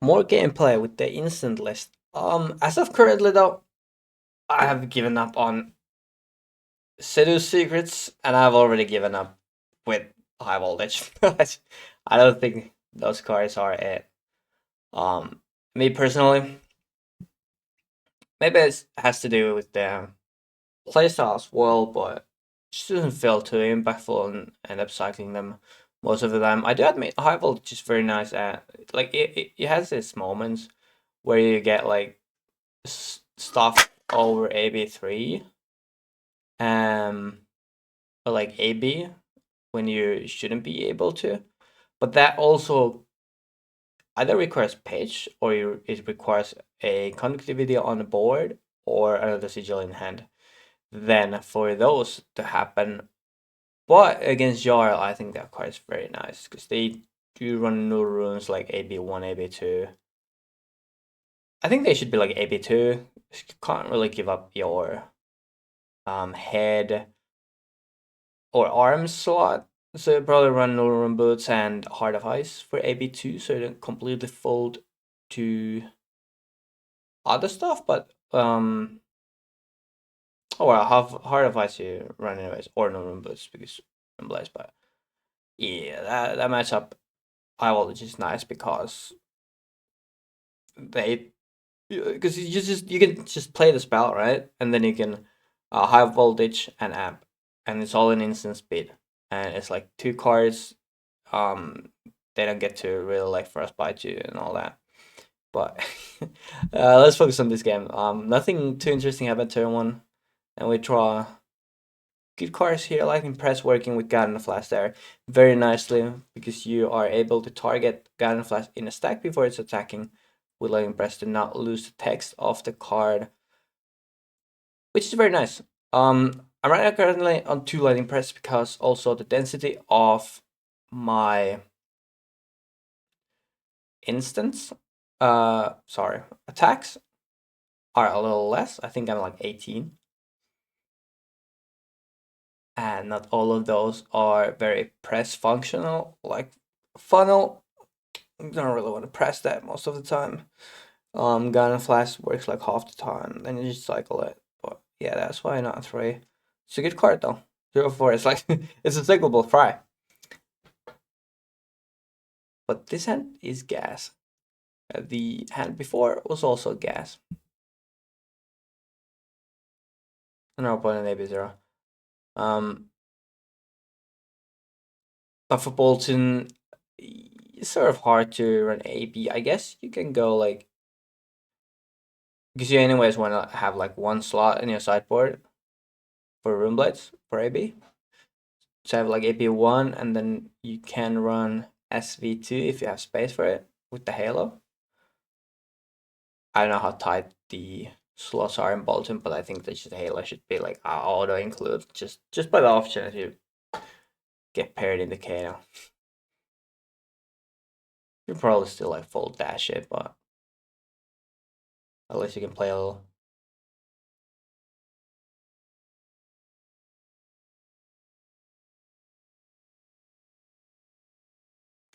more gameplay with the instant list. As of currently though, I have given up on Seduce Secrets, and I've already given up with High Voltage. I don't think those cards are it. Me personally, maybe it has to do with the playstyle as well, but it just doesn't feel too impactful and end up cycling them most of the time. I do admit High Voltage is very nice at like it has its moments where you get like stuff over AB3, um, or like AB when you shouldn't be able to. But that also either requires pitch or it requires a conductivity on the board or another sigil in hand. Then for those to happen, but against Jarl, I think that card is very nice because they do run new runes like AB1, AB2. I think they should be like AB2. You can't really give up your head or arm slot. So you probably run Nullrun Boots and Heart of Ice for AB2, so you don't completely fold to other stuff, but oh well, Heart of Ice you run anyways, or Nullrun Boots because Blaze, but yeah, that matchup High Voltage is nice because they because you can just play the spell, right? And then you can High Voltage and Amp, and it's all in instant speed, and it's like two cards. They don't get to really like frostbite you and all that. But let's focus on this game. Nothing too interesting happened turn one, and we draw good cards here. Lightning Press working with Garden Flash there very nicely because you are able to target Garden Flash in a stack before it's attacking with Lightning Press to not lose the text of the card, which is very nice. I'm right now currently on 2 Lightning Press because also the density of my instants, sorry, attacks are a little less. I think I'm like 18. And not all of those are very press functional. Like Funnel, I don't really want to press that most of the time. Gun and Flash works like half the time, then you just cycle it. But yeah, that's why not 3. It's a good card though. 0-4, it's like, it's a cyclable fry. But this hand is gas. The hand before was also gas. And our opponent AB0. But for Bolton, it's sort of hard to run AB. I guess you can go like, because you anyways want to have like one slot in your sideboard for Rune Blades for AB. So have like AB1 and then you can run SV2 if you have space for it with the Halo. I don't know how tight the slots are in Bolton, but I think that the Halo should be like auto include just by the option that you get paired in the KO. You probably still like full dash it, but at least you can play a little.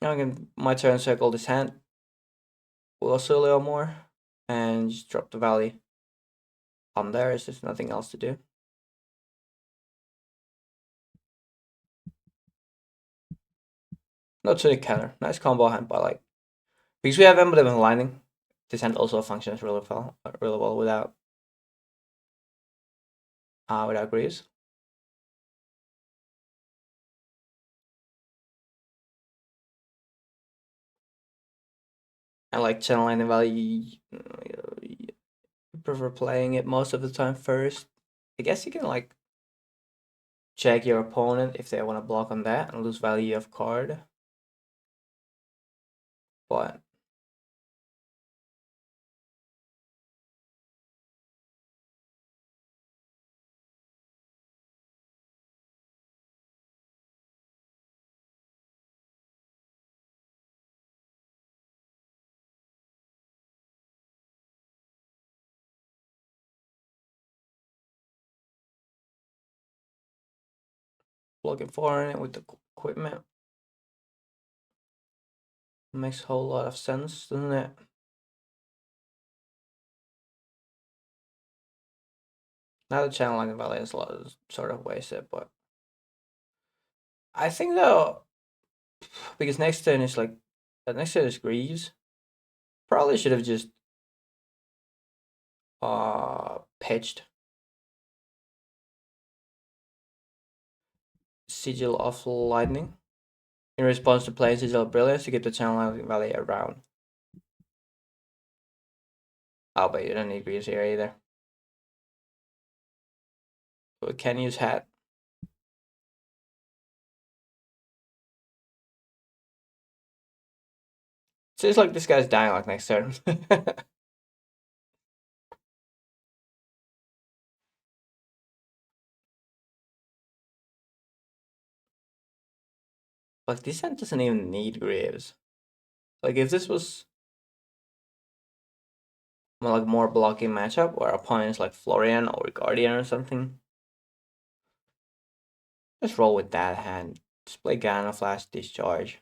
Now I can my turn circle this hand. We'll also a little more and just drop the valley on there. Is there's nothing else to do. Not to the counter. Nice combo hand, but like because we have emblem and lining, this hand also functions really well without greaves. And like channel lining valley, you prefer playing it most of the time first. I guess you can like check your opponent if they want to block on that and lose value of card. But blocking for it with the equipment makes a whole lot of sense, doesn't it? Now the channeling value is sort of wasted, but I think though, because next turn is like, the next turn is Greaves. Probably should have just pitched Sigil of Lightning in response to playing Sigil of Brilliance to keep the channeling value around. Oh, but you don't need Greaves here either. We can use Hat. Seems like this guy's dying like next turn. Like this hand doesn't even need Graves. Like if this was like more blocking matchup where opponents like Florian or Guardian or something, just roll with that hand. Just play Gana Flash Discharge.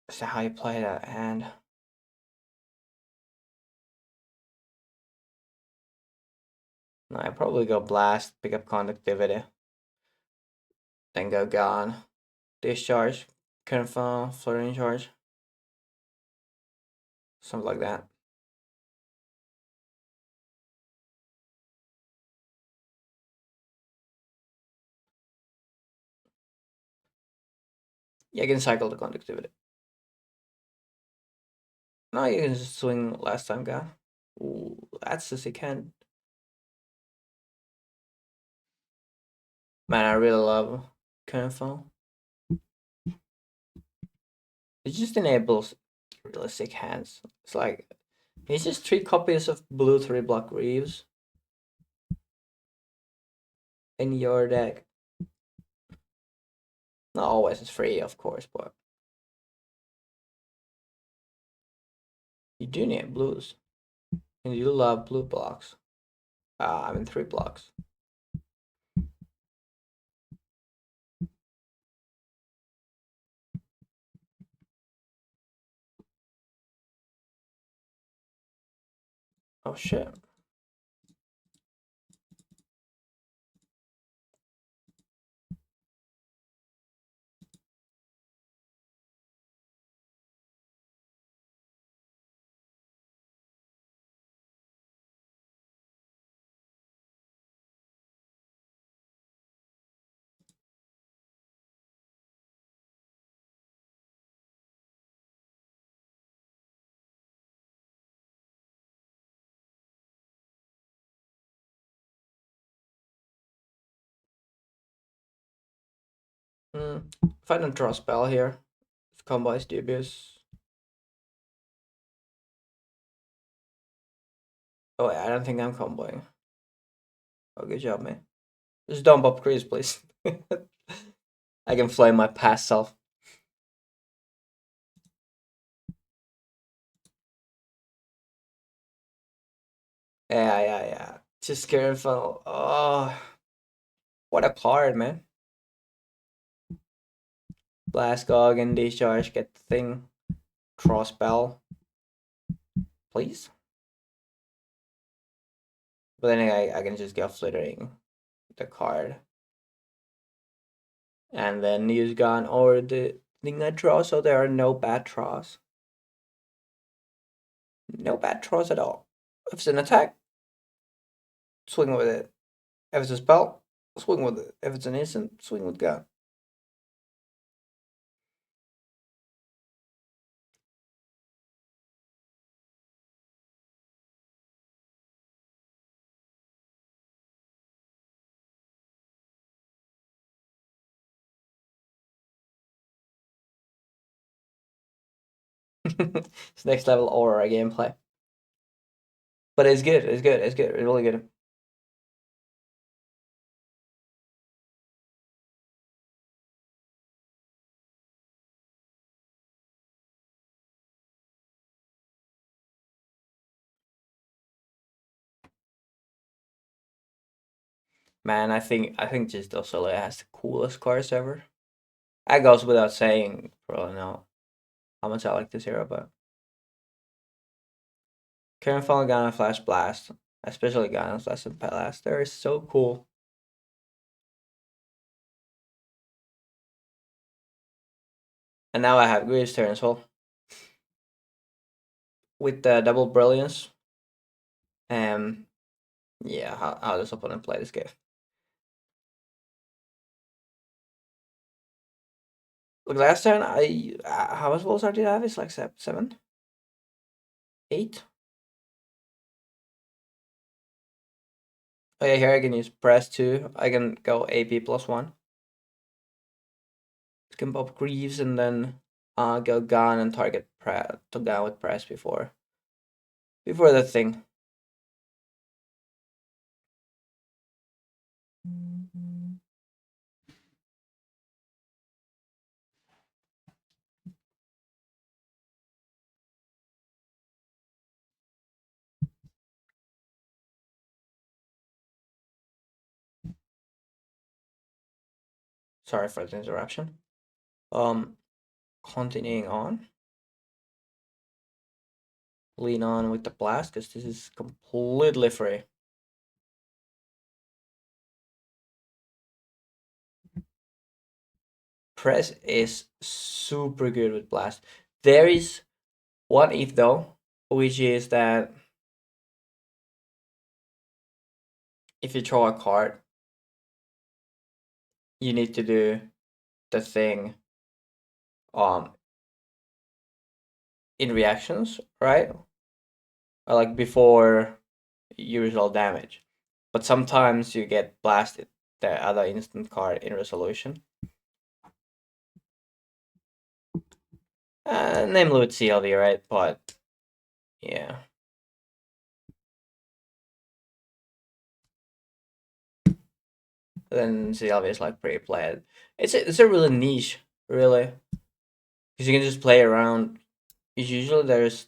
Is that how you play that hand? No, I probably go Blast, pick up Conductivity, then go Gone, Discharge, Confirm, Florian Charge, something like that. Yeah, you can cycle the Conductivity. No, you can just swing last time Gone. Ooh, that's a sick hand. Man, I really love Confirm. It just enables really sick hands. It's like it's just 3 copies of blue 3-block Reeves in your deck. Not always it's free, of course, but you do need blues. And you love blue blocks. I mean 3 blocks. Oh shit. If I don't draw a spell here, if combo is dubious. Oh wait, I don't think I'm comboing. Oh, good job, man. Just dump up Chris, please. I can flame my past self. Yeah. Just scared funnel. Oh, what a card, man. Blast Gog and Discharge, get the thing. Draw spell. Please? But then I can just get flittering the card. And then use Gone or the thing I draw, so there are no bad draws. No bad draws at all. If it's an attack, swing with it. If it's a spell, swing with it. If it's an instant, swing with Gone. It's next level aura gameplay. But it's good, it's really good. Man, I think just Osole has the coolest cars ever. That goes without saying, probably know how much I like this hero, but Current Funnel, Ghana, Flash Blast. Especially Ghana, Flash and Blast. They're so cool. And now I have Greaves turn as well. With the double brilliance. Yeah, how does opponent play this game? Look, last turn how much balls did I have? It's like 7, 8. Oh yeah, here I can use press 2. I can go AP +1. I can pop Greaves and then go gun and target to gun with press before the thing. Sorry for the interruption. Continuing on. Lean on with the blast because this is completely free. Press is super good with blast. There is one if though, which is that if you draw a card, you need to do the thing in reactions, right? Or like before you resolve damage. But sometimes you get blasted the other instant card in resolution. Namely with CLV, right? But yeah. Then CLV is like pre-played. It's a really niche, really. Because you can just play around. Usually there's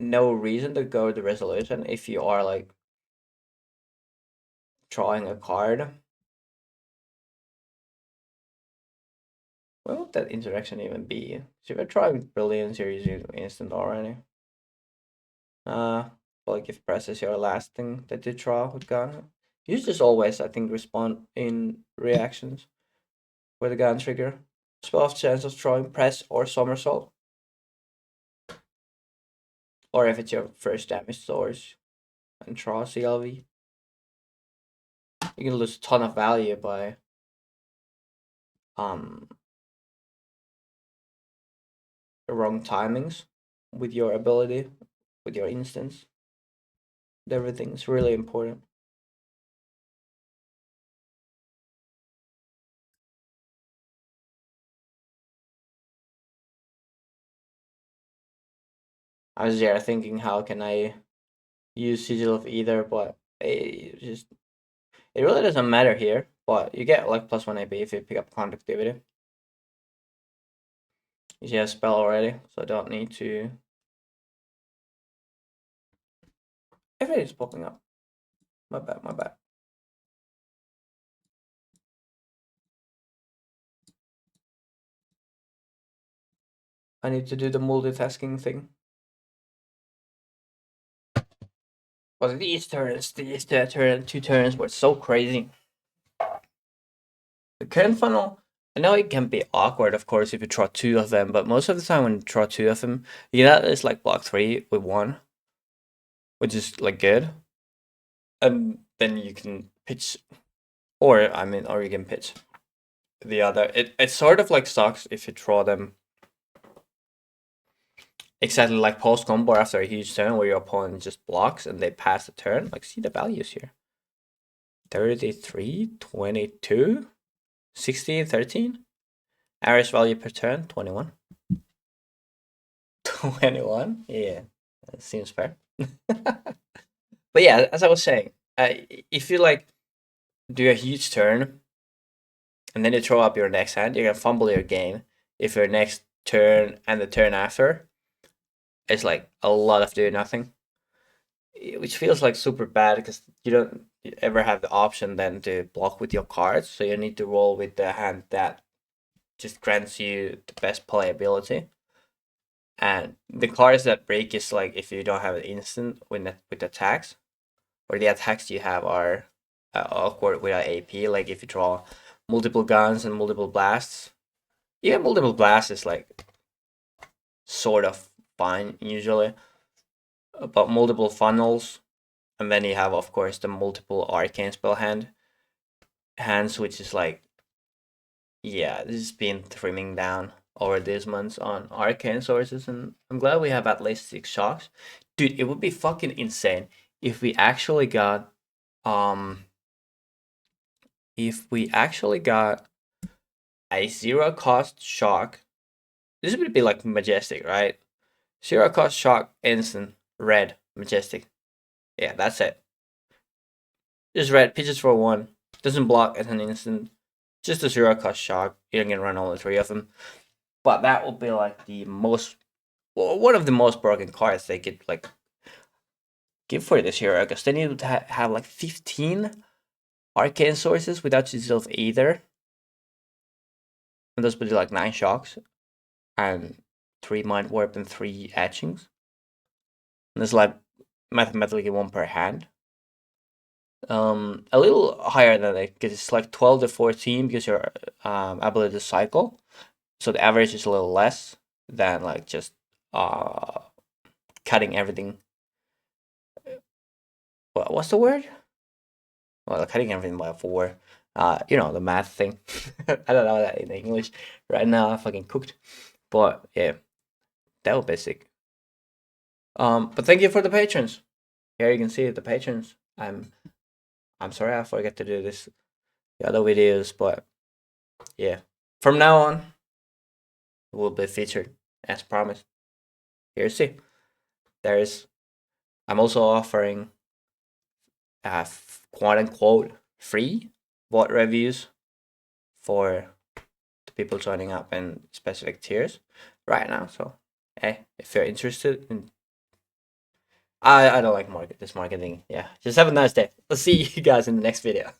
no reason to go to resolution if you are like drawing a card. What would that interaction even be? So if you're trying brilliance, you're using instant already. Like if press is your last thing that you draw with gun. You just always, I think, respond in reactions with a gun trigger. 12 chance of drawing press or somersault. Or if it's your first damage source and draw CLV. You can lose a ton of value by the wrong timings with your ability, with your instance. Everything's really important. I was there thinking, how can I use Sigil of Either, but it really doesn't matter here. But you get like +1 AP if you pick up Conductivity. You have spell already, so I don't need to. Everything's popping up. My bad, my bad. I need to do the multitasking thing. But these two turns were so crazy. The current funnel, I know it can be awkward, of course, if you draw 2 of them, but most of the time when you draw 2 of them, you get at least like block 3 with 1, which is like good. And then you can pitch, or you can pitch the other. It sort of like sucks if you draw them exactly like post combo after a huge turn where your opponent just blocks and they pass the turn. Like, see the values here: 33, 22, 16, 13. Average value per turn 21. 21? Yeah, that seems fair. But yeah, as I was saying, if you like do a huge turn and then you throw up your next hand, you're gonna fumble your game if your next turn and the turn after is like a lot of doing nothing, which feels like super bad because you don't ever have the option then to block with your cards, so you need to roll with the hand that just grants you the best playability. And the cards that break is like if you don't have an instant with the attacks, or the attacks you have are awkward without AP. Like if you draw multiple guns and multiple blasts, even multiple blasts is like sort of fine usually, but multiple funnels, and then you have of course the multiple arcane spell hands, which is like, yeah, this has been trimming down over these months on arcane sources, and I'm glad we have at least 6 shocks. Dude, it would be fucking insane if we actually got um a 0 cost shock. This would be like majestic, right? 0 cost shock, instant, red, majestic. Yeah, that's it. Just red, pitches for 1. Doesn't block as an instant. Just a 0 cost shock. You can run all 3 of them. But that would be like one of the most broken cards they could like give for this hero, because then you would have like 15 arcane sources without yourself either. And those would be like 9 shocks and 3 mind warp and 3 etchings. And there's like mathematically 1 per hand. A little higher than it, because it's like 12 to 14 because your ability to cycle. So the average is a little less than like just cutting everything. What's the word? Well, cutting everything by 4. The math thing. I don't know that in English right now. I fucking cooked. But yeah, that was basic. But thank you for the patrons. Here you can see the patrons. I'm sorry I forget to do this the other videos, but yeah. From now on, it will be featured as promised. Here you see. I'm also offering quote unquote free VOD reviews for the people joining up in specific tiers right now. So hey, if you're interested in, I don't like this marketing. Yeah, just have a nice day. I'll see you guys in the next video.